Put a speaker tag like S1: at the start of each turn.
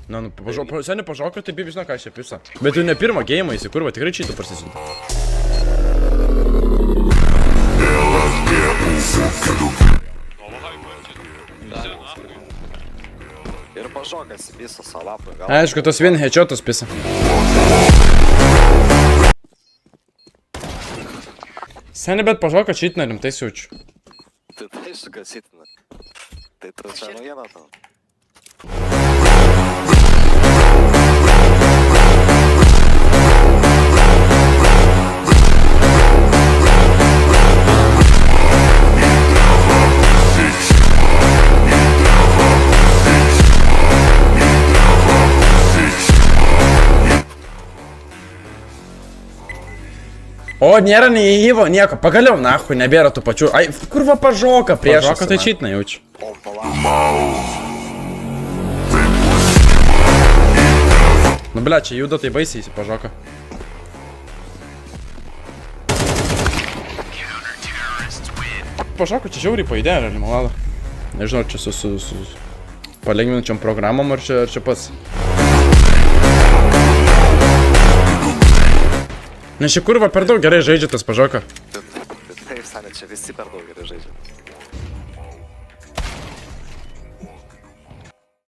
S1: Na, nu, seniai pažoko, tai bibi žino, ką aš čia pisa. Bet tu ne pirmą geimą įsi, kurva, tikrai čytų prasisinti.
S2: Ir pažokas visą salapą gal.
S1: Aišku, tos vien headshot'us pisa. Seniai, bet pažoko čytina rimtai siūčiu.
S2: Tai aišku, kad sitina. Tai tu čia naujiena tau.
S1: O, nėra neįvo, nieko, pagaliau, nahu, nebėra tų pačių. Ai, kurva pažoka prieš. Pažoka tai čytina jaučiu.
S2: O, palauk.
S1: Nu, ble, čia juda tai baisiai į pažoką. Pažoka čia žiauriai paidėjo, limonada. Nežinau, čia su palengvinančiom programom ar čia pats. Nes čia kurva per daug gerai žaidžia tas pažoka.
S2: Taip, Sanė, čia visi per daug gerai žaidžia.